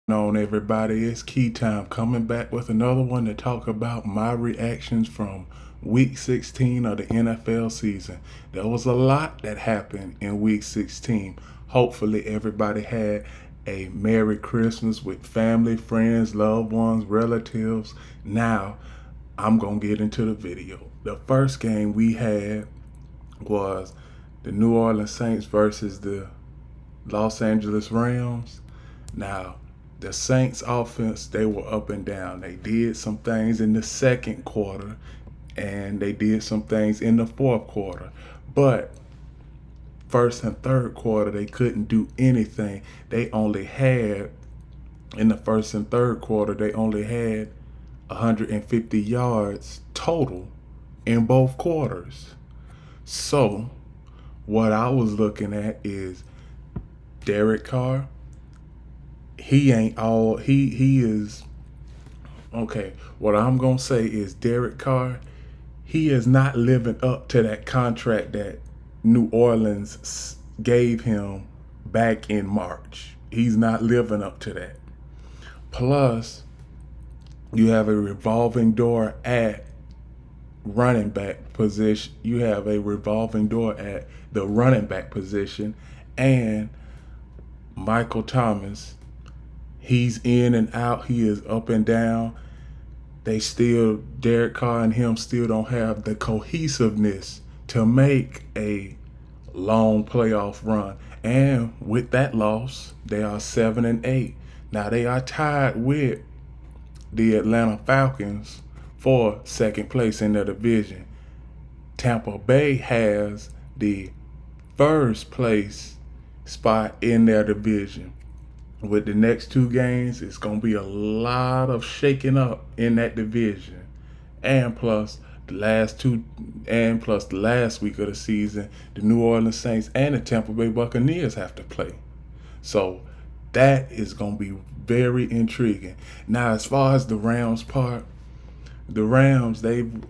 On everybody, it's Key Time coming back with another one to talk about my reactions from week 16 of the NFL season. There was a lot that happened in week 16. Hopefully everybody had a Merry Christmas with family, friends, loved ones, relatives. Now I'm going to get into the video. The first game we had was the New Orleans Saints versus the Los Angeles Rams. Now, the Saints offense, they were up and down. They did some things in the second quarter and they did some things in the fourth quarter. But first and third quarter, they couldn't do anything. They only had, in the first and third quarter, they only had 150 yards total in both quarters. So, what I was looking at is Derek Carr. He ain't all he is. Okay, what I'm gonna say is Derek Carr, he is not living up to that contract that New Orleans gave him back in March. He's not living up to that. Plus, you have a revolving door at running back position. You have a revolving door at the running back position, and Michael Thomas, he's in and out. He is up and down. Derek Carr and him still don't have the cohesiveness to make a long playoff run. And with that loss, they are 7-8. Now they are tied with the Atlanta Falcons for second place in their division. Tampa Bay has the first place spot in their division. With the next two games, it's going to be a lot of shaking up in that division. And plus the last week of the season, the New Orleans Saints and the Tampa Bay Buccaneers have to play. So that is going to be very intriguing. Now, as far as the Rams part, the Rams, in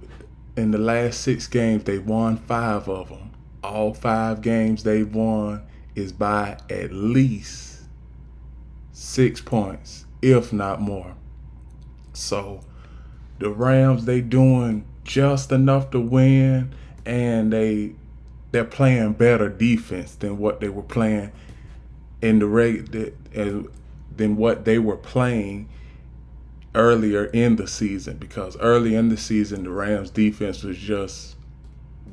the last 6 games, they won 5 of them. All 5 games they've won is by at least 6 points, if not more. So the Rams, they doing just enough to win, and they're playing better defense than what they were playing in than what they were playing earlier in the season. Because early in the season, the Rams defense was just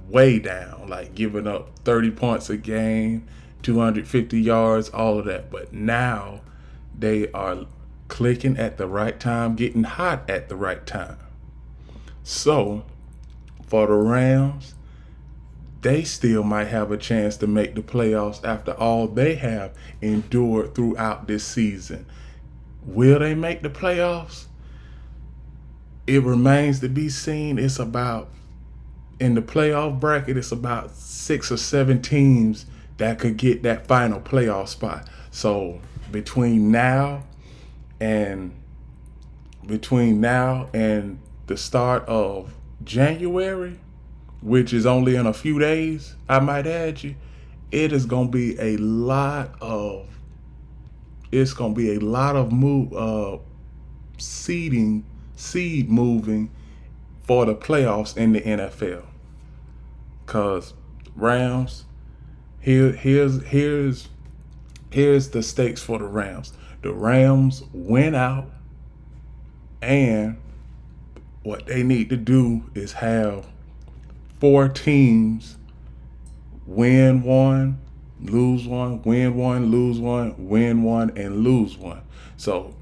way down, like giving up 30 points a game, 250 yards, all of that. But now they are clicking at the right time, getting hot at the right time. So, for the Rams, they still might have a chance to make the playoffs after all they have endured throughout this season. Will they make the playoffs? It remains to be seen. In the playoff bracket, it's about 6 or 7 teams that could get that final playoff spot. So between now and the start of January, which is only in a few days, I might add you, it is gonna be a lot of seed moving for the playoffs in the NFL. Cause Rams, here's the stakes for the Rams. The Rams win out, and what they need to do is have 4 teams win one, lose one, win one, lose one, win one, and lose one. So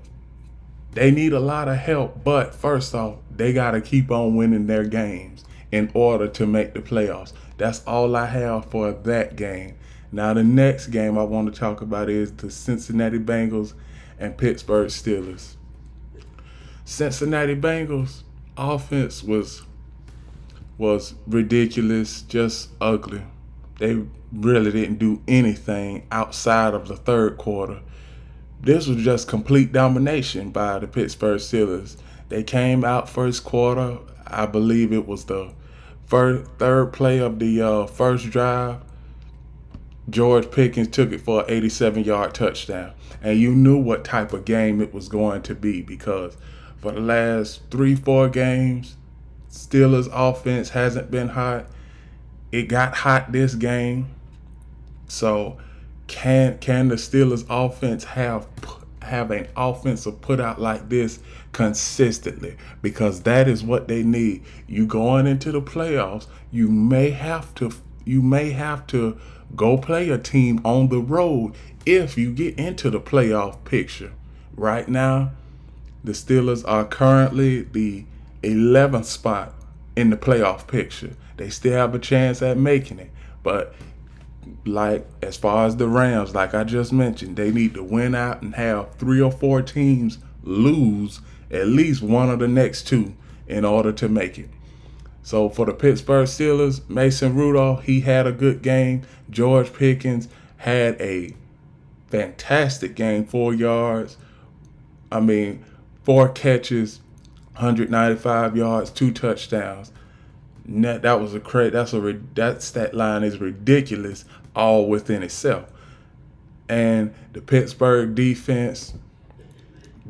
they need a lot of help, but first off, they got to keep on winning their games in order to make the playoffs. That's all I have for that game. Now, the next game I want to talk about is the Cincinnati Bengals and Pittsburgh Steelers. Cincinnati Bengals offense was ridiculous, just ugly. They really didn't do anything outside of the third quarter. This was just complete domination by the Pittsburgh Steelers. They came out first quarter, I believe it was the third play of the first drive. George Pickens took it for an 87-yard touchdown. And you knew what type of game it was going to be because for the last 3-4 games, Steelers offense hasn't been hot. It got hot this game. So can the Steelers offense have an offensive put out like this consistently? Because that is what they need. You going into the playoffs, you may have to go play a team on the road if you get into the playoff picture. Right now, the Steelers are currently the 11th spot in the playoff picture. They still have a chance at making it, but like as far as the Rams, like I just mentioned, they need to win out and have 3 or 4 teams lose at least one of the next two in order to make it. So for the Pittsburgh Steelers, Mason Rudolph, he had a good game. George Pickens had a fantastic game, 4 yards. 4 catches, 195 yards, 2 touchdowns. That stat line is ridiculous all within itself. And the Pittsburgh defense,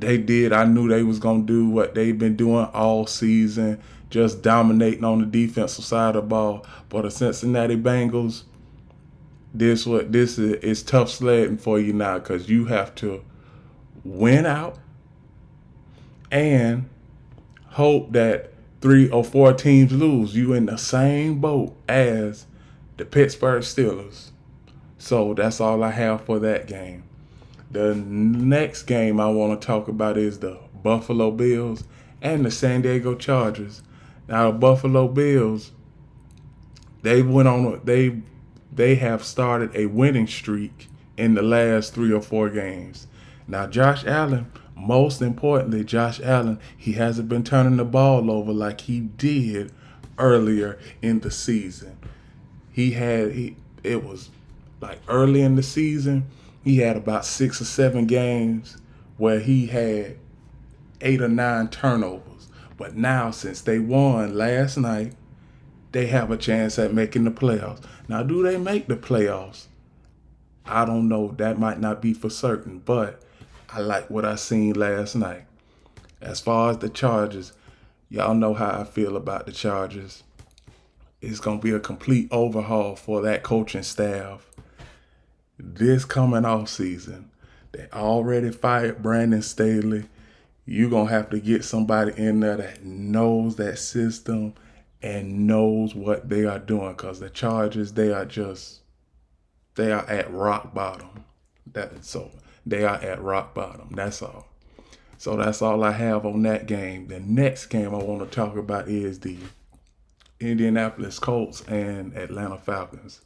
I knew they was going to do what they've been doing all season, just dominating on the defensive side of the ball. For the Cincinnati Bengals, this is tough sledding for you now because you have to win out and hope that 3 or 4 teams lose. You in the same boat as the Pittsburgh Steelers. So that's all I have for that game. The next game I want to talk about is the Buffalo Bills and the San Diego Chargers. Now the Buffalo Bills, they have started a winning streak in the last 3 or 4 games. Now Josh Allen, most importantly, he hasn't been turning the ball over like he did earlier in the season. It was like early in the season, he had about 6 or 7 games where he had 8 or 9 turnovers. But now, since they won last night, they have a chance at making the playoffs. Now, do they make the playoffs? I don't know. That might not be for certain, but I like what I seen last night. As far as the Chargers, y'all know how I feel about the Chargers. It's going to be a complete overhaul for that coaching staff this coming off season. They already fired Brandon Staley. You're going to have to get somebody in there that knows that system and knows what they are doing, because the Chargers, they are at rock bottom. They are at rock bottom. That's all. So that's all I have on that game. The next game I want to talk about is the Indianapolis Colts and Atlanta Falcons.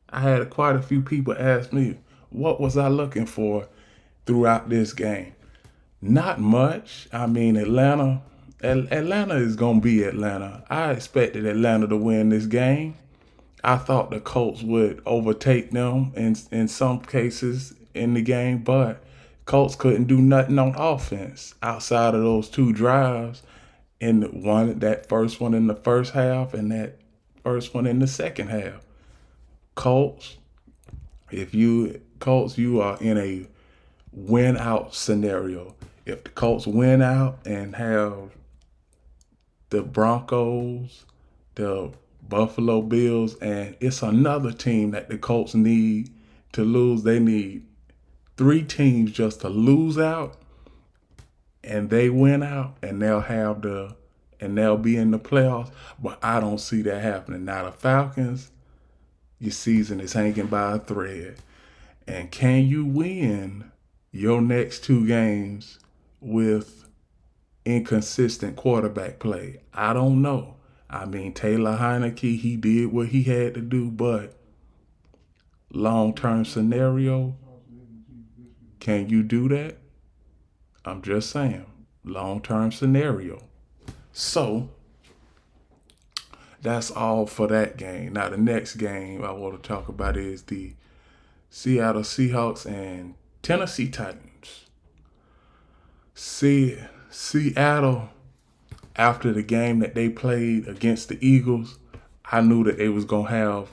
I had quite a few people ask me, what was I looking for throughout this game? Not much. Atlanta is going to be Atlanta. I expected Atlanta to win this game. I thought the Colts would overtake them in some cases in the game, but Colts couldn't do nothing on offense outside of those 2 drives, that first one in the first half and that first one in the second half. Colts, you are in a win out scenario. If the Colts win out and have the Broncos, the Buffalo Bills, and it's another team that the Colts need to lose. They need 3 teams just to lose out, and they win out, and they'll be in the playoffs. But I don't see that happening. Now the Falcons, your season is hanging by a thread. And can you win your next 2 games with inconsistent quarterback play? I don't know. Taylor Heineke, he did what he had to do, but long-term scenario, can you do that? I'm just saying, long-term scenario. So, that's all for that game. Now, the next game I want to talk about is the Seattle Seahawks and Tennessee Titans. Seattle, after the game that they played against the Eagles, I knew that they was going to have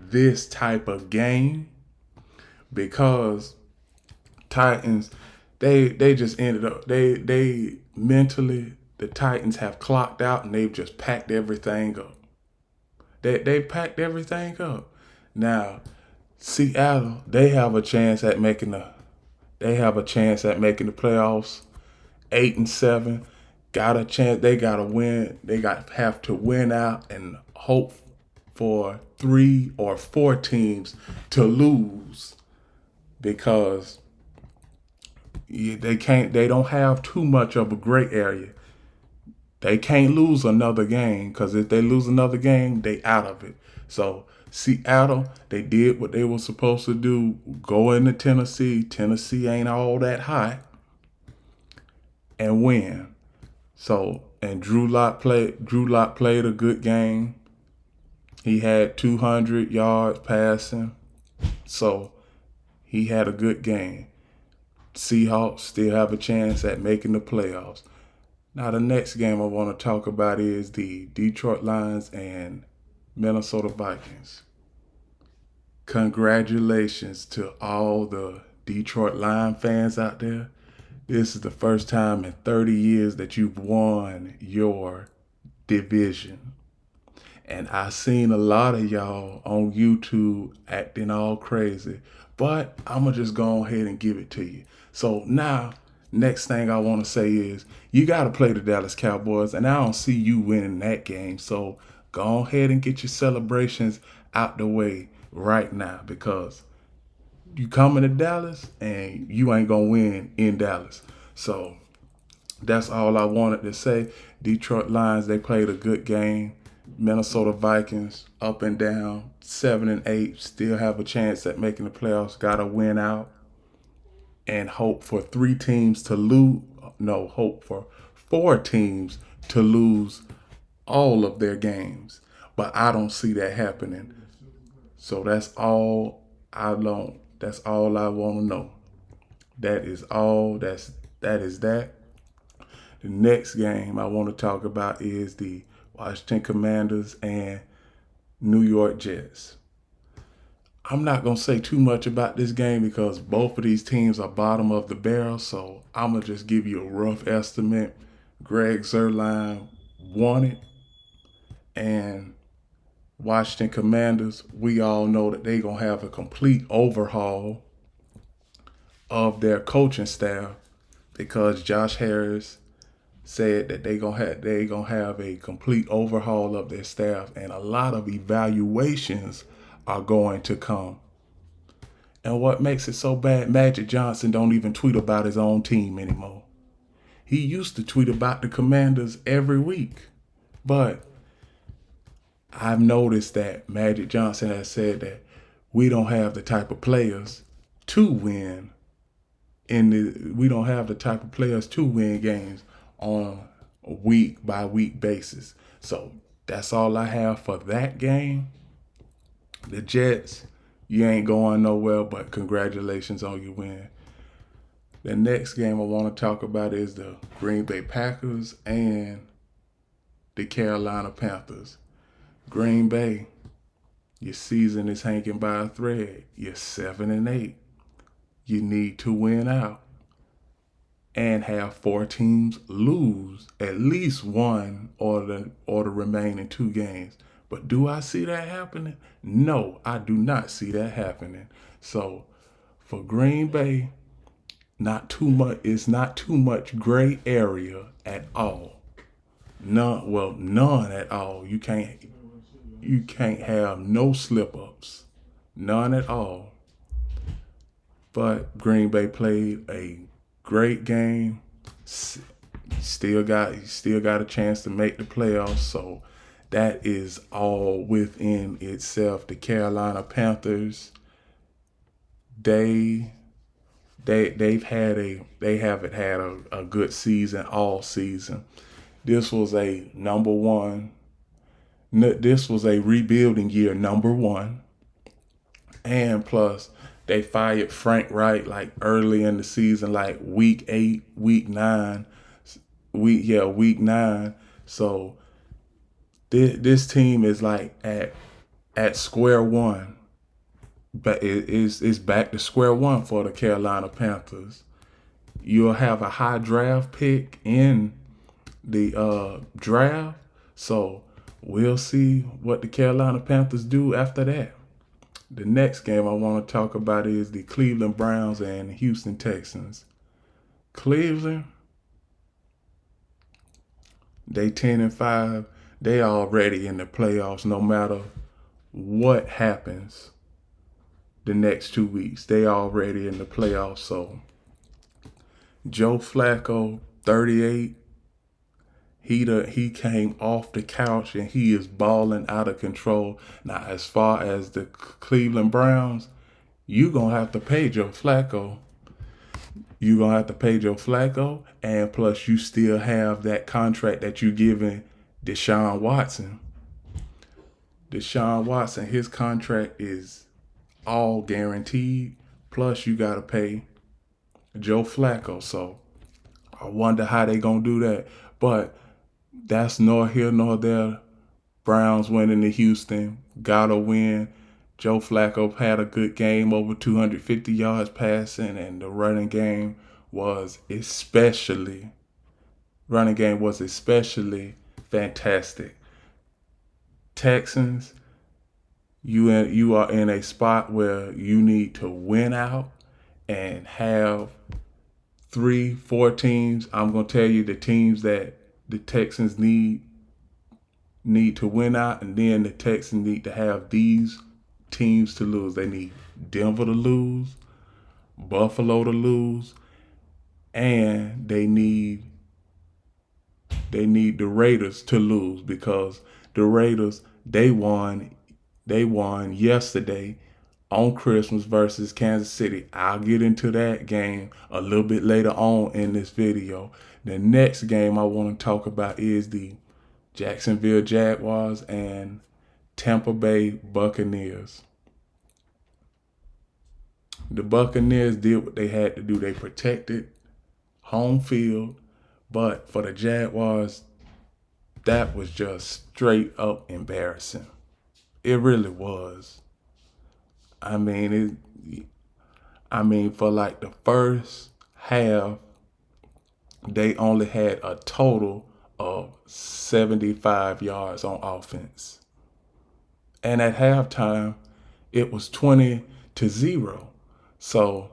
this type of game because Titans, they just ended up they mentally the Titans have clocked out and they've just packed everything up. They packed everything up. Now Seattle, they have a chance at making the playoffs. 8-7, got a chance. They got to win. They got have to win out and hope for 3 or 4 teams to lose because they can't. They don't have too much of a gray area. They can't lose another game because if they lose another game, they out of it. So Seattle, they did what they were supposed to do. Go into Tennessee. Tennessee ain't all that hot, and win. So and Drew Lock played a good game. He had 200 yards passing. So he had a good game. Seahawks still have a chance at making the playoffs. Now the next game I want to talk about is the Detroit Lions and Minnesota Vikings. Congratulations to all the Detroit Lion fans out there. This is the first time in 30 years that you've won your division. And I seen a lot of y'all on YouTube acting all crazy, but I'm going to just go ahead and give it to you. So now, next thing I want to say is you got to play the Dallas Cowboys, and I don't see you winning that game. So go ahead and get your celebrations out the way right now because you coming to Dallas and you ain't going to win in Dallas. So that's all I wanted to say. Detroit Lions, they played a good game. Minnesota Vikings, up and down, 7-8, still have a chance at making the playoffs. Got to win out and hope for 3 teams to lose. No, hope for 4 teams to lose all of their games. But I don't see that happening. So that's all I want to know. That is all. That is that. The next game I want to talk about is the Washington Commanders and New York Jets. I'm not going to say too much about this game because both of these teams are bottom of the barrel, so I'm going to just give you a rough estimate. Greg Zuerlein won it, and Washington Commanders, we all know that they're going to have a complete overhaul of their coaching staff because Josh Harris said that they gonna have a complete overhaul of their staff and a lot of evaluations are going to come. And what makes it so bad, Magic Johnson don't even tweet about his own team anymore. He used to tweet about the Commanders every week. But I've noticed that Magic Johnson has said that we don't have the type of players to win we don't have the type of players to win games on a week by week basis. So that's all I have for that game. The Jets, you ain't going nowhere, but congratulations on your win. The next game I want to talk about is the Green Bay Packers and the Carolina Panthers. Green Bay, your season is hanging by a thread. You're 7-8. You need to win out and have 4 teams lose at least one or the remaining 2 games. But do I see that happening? No, I do not see that happening. So for Green Bay, it's not too much gray area at all. None at all. You can't have no slip-ups. None at all. But Green Bay played a great game. Still got a chance to make the playoffs. So that is all within itself. The Carolina Panthers, they haven't had a good season all season. This was a rebuilding year, number 1. And plus, they fired Frank Reich like early in the season, like week 8, week 9. Week 9. So this team is like at at square one. But it's back to square one for the Carolina Panthers. You'll have a high draft pick in the draft. So we'll see what the Carolina Panthers do after that. The next game I want to talk about is the Cleveland Browns and the Houston Texans. Cleveland, they 10-5. They already in the playoffs no matter what happens the next 2 weeks. They already in the playoffs. So Joe Flacco, 38, he came off the couch and he is balling out of control. Now, as far as the Cleveland Browns, you're going to have to pay Joe Flacco. You're going to have to pay Joe Flacco, and plus you still have that contract that you're giving Deshaun Watson. Deshaun Watson, his contract is all guaranteed, plus you got to pay Joe Flacco. So I wonder how they going to do that. But that's nor here nor there. Browns winning to Houston. Gotta win. Joe Flacco had a good game, over 250 yards passing, and the running game was especially fantastic. Texans, you are in a spot where you need to win out and have 3-4 teams. I'm gonna tell you the teams that the Texans need to win out, and then the Texans need to have these teams to lose. They need Denver to lose, Buffalo to lose, and they need the Raiders to lose, because the Raiders, they won yesterday on Christmas versus Kansas City. I'll get into that game a little bit later on in this video. The next game I want to talk about is the Jacksonville Jaguars and Tampa Bay Buccaneers. The Buccaneers did what they had to do. They protected home field, but for the Jaguars, that was just straight up embarrassing. It really was. I mean, for like the first half, they only had a total of 75 yards on offense. And at halftime, it was 20-0. So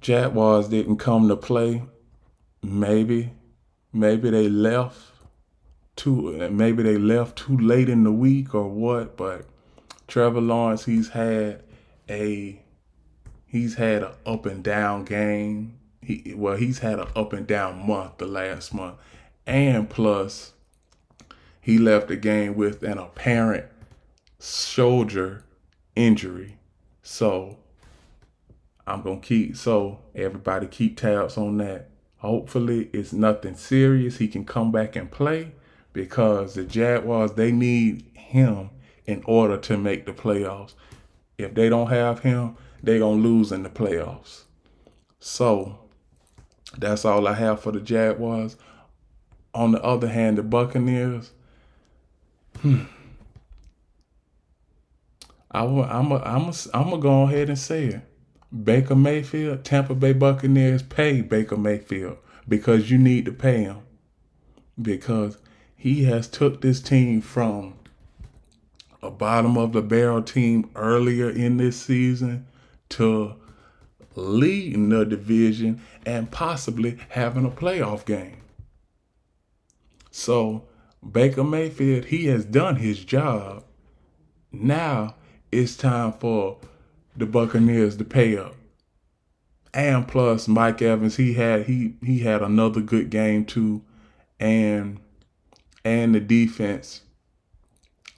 Jaguars didn't come to play. Maybe they left too late in the week or what, but Trevor Lawrence, he's had an up and down game. He's had an up and down month the last month. And plus, he left the game with an apparent shoulder injury. So everybody keep tabs on that. Hopefully it's nothing serious. He can come back and play, because the Jaguars, they need him in order to make the playoffs. If they don't have him, they're going to lose in the playoffs. So that's all I have for the Jaguars. On the other hand, the Buccaneers, I'm gonna go ahead and say it. Baker Mayfield, Tampa Bay Buccaneers, pay Baker Mayfield, because you need to pay him, because he has took this team from a bottom of the barrel team earlier in this season to leading the division and possibly having a playoff game. So Baker Mayfield, he has done his job. Now it's time for the Buccaneers to pay up. And plus, Mike Evans, he had another good game too, and the defense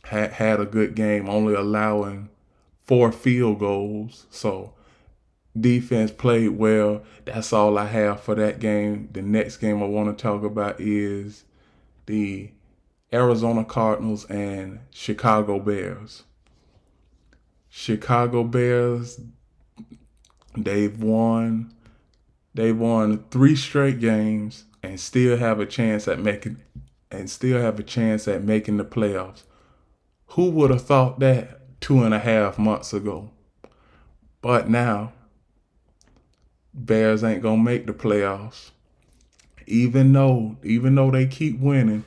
had a good game, only allowing 4 field goals. So defense played well. That's all I have for that game. The next game I want to talk about is the Arizona Cardinals and Chicago Bears. Chicago Bears, they've won 3 straight games and still have a chance at making the playoffs. Who would have thought that 2.5 months ago. But now, Bears ain't gonna make the playoffs. Even though they keep winning,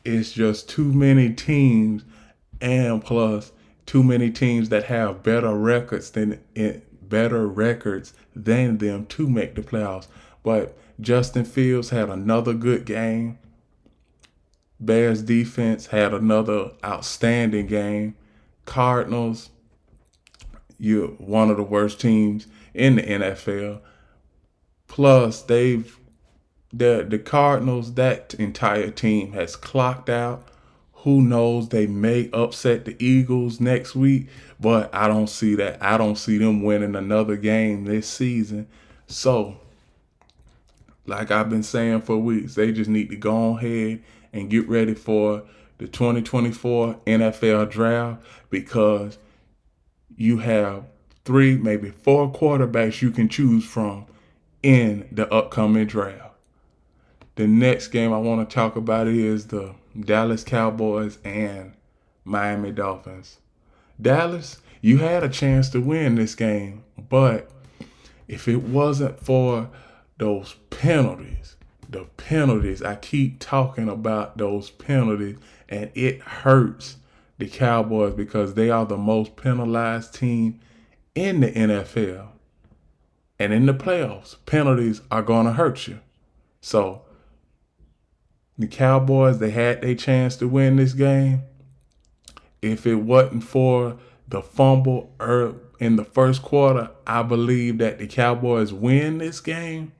it's just too many teams, and plus too many teams that have better records than them to make the playoffs. But Justin Fields had another good game. Bears defense had another outstanding game. Cardinals, you're one of the worst teams in the NFL. Plus, the Cardinals, that entire team has clocked out. Who knows? They may upset the Eagles next week, but I don't see that. I don't see them winning another game this season. So, like I've been saying for weeks, they just need to go ahead and get ready for the 2024 NFL draft, because you have 3, maybe 4 quarterbacks you can choose from in the upcoming draft. The next game I want to talk about is the Dallas Cowboys and Miami Dolphins. Dallas, you had a chance to win this game, but if it wasn't for those penalties, I keep talking about those penalties, and it hurts the Cowboys because they are the most penalized team in the NFL. And in the playoffs, penalties are going to hurt you. So the Cowboys, they had their chance to win this game. If it wasn't for the fumble in the first quarter, I believe that the Cowboys win this game.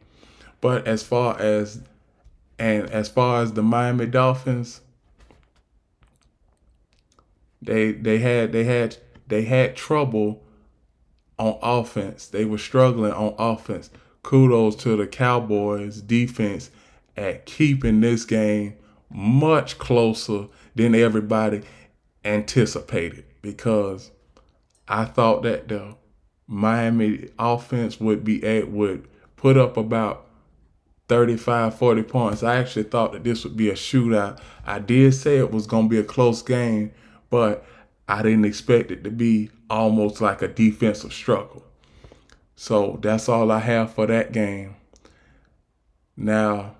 But as far as the Miami Dolphins, they had trouble on offense. They were struggling on offense. Kudos to the Cowboys defense at keeping this game much closer than everybody anticipated, because I thought that the Miami offense would put up about 35, 40 points. I actually thought that this would be a shootout. I did say it was going to be a close game, but I didn't expect it to be almost like a defensive struggle. So that's all I have for that game. Now,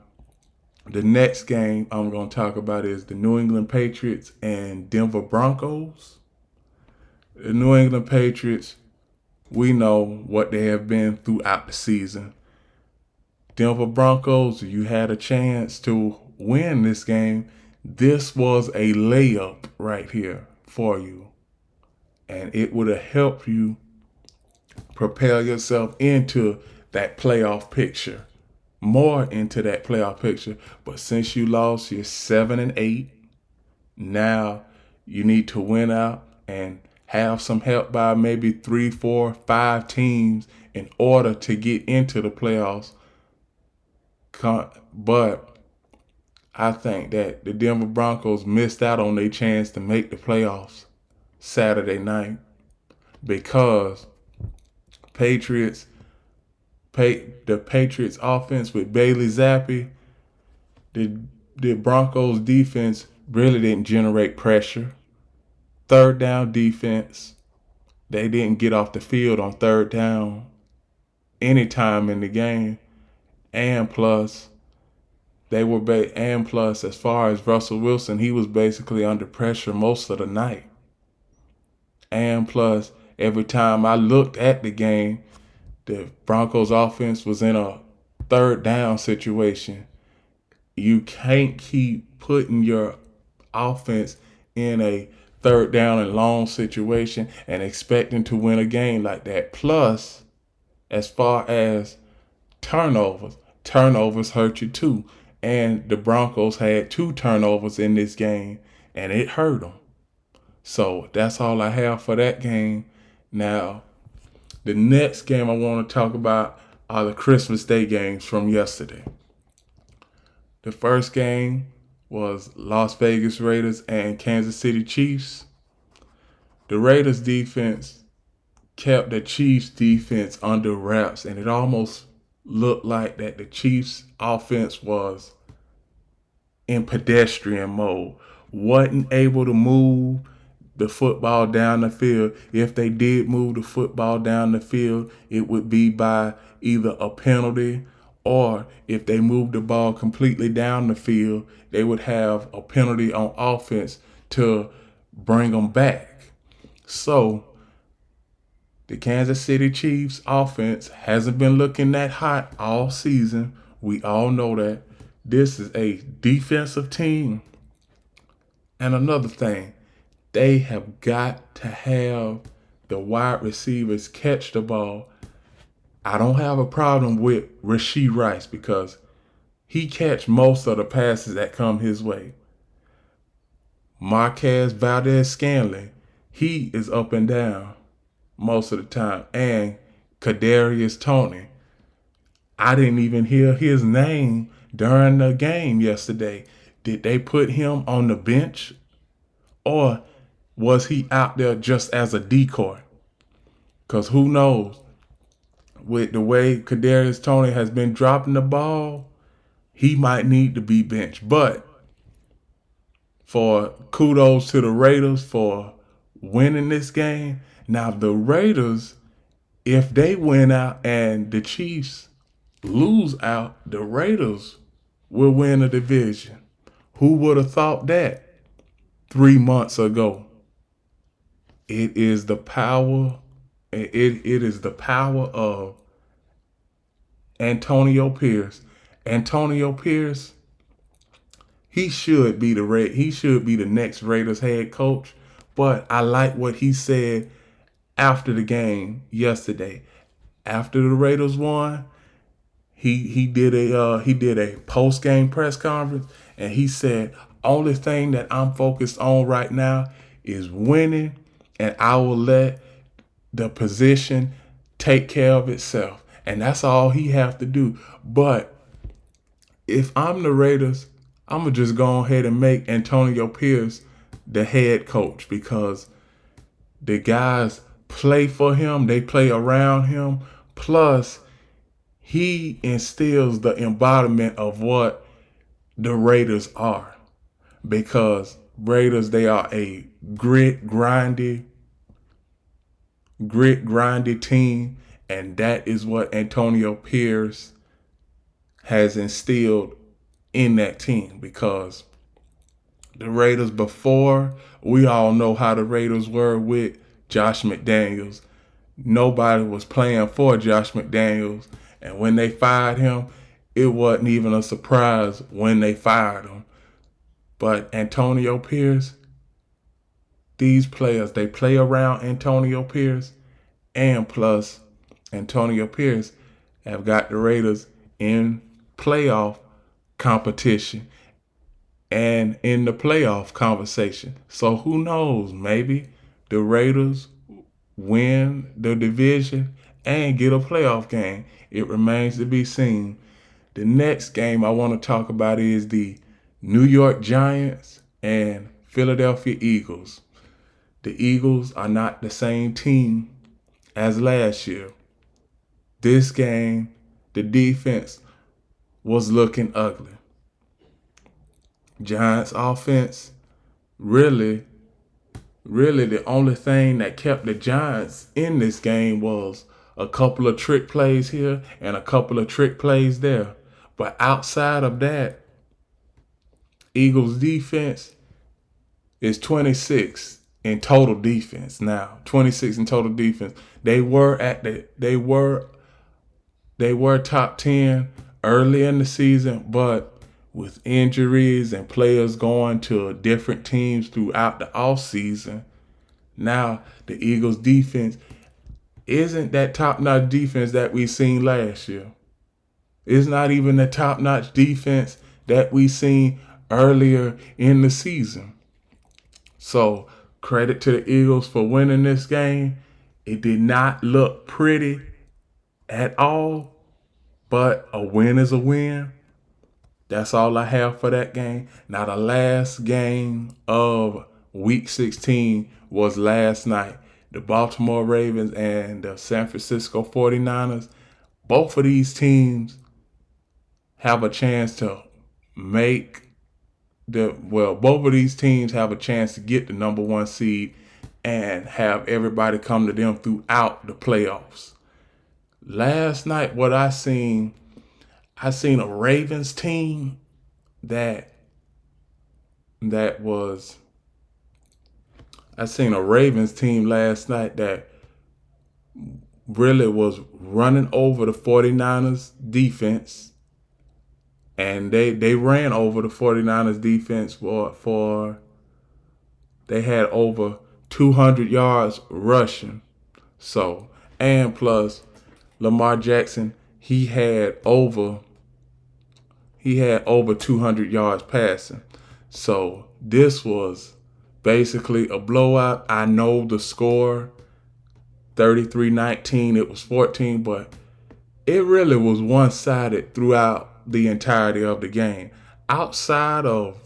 the next game I'm going to talk about is the New England Patriots and Denver Broncos. The New England Patriots, we know what they have been throughout the season. Denver Broncos, you had a chance to win this game. This was a layup right here for you. And it would have helped you propel yourself into that playoff picture. More into that playoff picture. But since you lost, you're 7-8. Now you need to win out and have some help by maybe 3, 4, 5 teams in order to get into the playoffs. But I think that the Denver Broncos missed out on their chance to make the playoffs Saturday night, because the Patriots offense with Bailey Zappi, the Broncos defense really didn't generate pressure. Third down defense, they didn't get off the field on third down anytime in the game. And plus, as far as Russell Wilson, he was basically under pressure most of the night. And plus, every time I looked at the game, the Broncos offense was in a third down situation. You can't keep putting your offense in a third down and long situation and expecting to win a game like that. Plus, as far as turnovers hurt you too. And the Broncos had 2 turnovers in this game, and it hurt them. So that's all I have for that game. Now, the next game I want to talk about are the Christmas Day games from yesterday. The first game was Las Vegas Raiders and Kansas City Chiefs. The Raiders defense kept the Chiefs defense under wraps, and it almost looked like that the Chiefs offense was in pedestrian mode. Wasn't able to move. the football down the field. If they did move the football down the field, it would be by either a penalty, or if they moved the ball completely down the field, they would have a penalty on offense to bring them back. So the Kansas City Chiefs offense hasn't been looking that hot all season. We all know that. This is a defensive team. And another thing, they have got to have the wide receivers catch the ball. I don't have a problem with Rashee Rice because he catch most of the passes that come his way. Marquez Valdes-Scantling, he is up and down most of the time. And Kadarius Toney, I didn't even hear his name during the game yesterday. Did they put him on the bench, or was he out there just as a decoy? Because who knows? With the way Kadarius Toney has been dropping the ball, he might need to be benched. But for kudos to the Raiders for winning this game. Now the Raiders, if they win out and the Chiefs lose out, the Raiders will win the division. Who would have thought that 3 months ago? It is the power. It is the power of Antonio Pierce. Antonio Pierce, he should be the next Raiders head coach. But I like what he said after the game yesterday. After the Raiders won, he did a post game press conference, and he said, "Only thing that I'm focused on right now is winning, and I will let the position take care of itself." And that's all he have to do. But if I'm the Raiders, I'm going to just go ahead and make Antonio Pierce the head coach, because the guys play for him. They play around him. Plus, he instills the embodiment of what the Raiders are. Because Raiders, they are a grit-grindy team. And that is what Antonio Pierce has instilled in that team. Because the Raiders before, we all know how the Raiders were with Josh McDaniels. Nobody was playing for Josh McDaniels. And when they fired him, it wasn't even a surprise when they fired him. But Antonio Pierce, these players, they play around Antonio Pierce. And plus, Antonio Pierce have got the Raiders in playoff competition and in the playoff conversation. So who knows? Maybe the Raiders win the division and get a playoff game. It remains to be seen. The next game I want to talk about is the New York Giants and Philadelphia Eagles. The Eagles are not the same team as last year. This game, the defense was looking ugly. Giants offense, really the only thing that kept the Giants in this game was a couple of trick plays here and a couple of trick plays there. But outside of that, Eagles defense is 26 in total defense now. 26 in total defense. They were top 10 early in the season, but with injuries and players going to different teams throughout the offseason, now the Eagles defense isn't that top-notch defense that we seen last year. It's not even the top-notch defense that we seen earlier in the season. So credit to the Eagles for winning this game. It did not look pretty at all, but a win is a win. That's all I have for that game. Now, the last game of Week 16 was last night. The Baltimore Ravens and the San Francisco 49ers. Both of these teams have a chance to both of these teams have a chance to get the number one seed and have everybody come to them throughout the playoffs. Last night, what I seen a Ravens team that was I seen a Ravens team last night that really was running over the 49ers defense. And they ran over the 49ers defense for they had over 200 yards rushing. So, and plus Lamar Jackson, he had over 200 yards passing. So, this was basically a blowout. I know the score 33-19, it was 14, but it really was one-sided throughout the entirety of the game. Outside of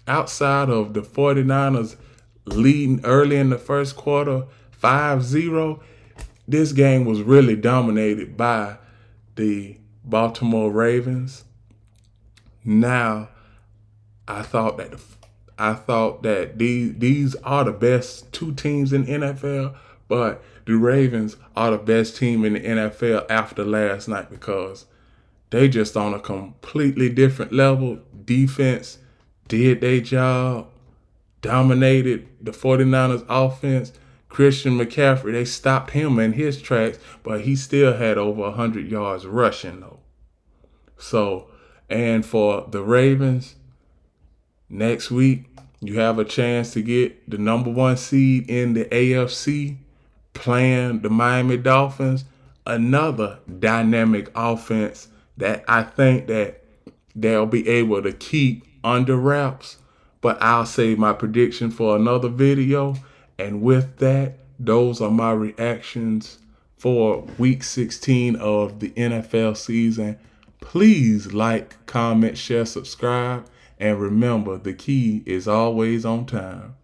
the 49ers leading early in the first quarter 5-0, this game was really dominated by the Baltimore Ravens. Now, I thought that these are the best two teams in NFL, but the Ravens are the best team in the NFL after last night because they just on a completely different level. Defense did their job, dominated the 49ers offense. Christian McCaffrey, they stopped him in his tracks, but he still had over 100 yards rushing though. So, and for the Ravens, next week, you have a chance to get the number 1 seed in the AFC playing the Miami Dolphins, another dynamic offense that I think that they'll be able to keep under wraps. But I'll save my prediction for another video. And with that, those are my reactions for week 16 of the NFL season. Please like, comment, share, subscribe. And remember, the key is always on time.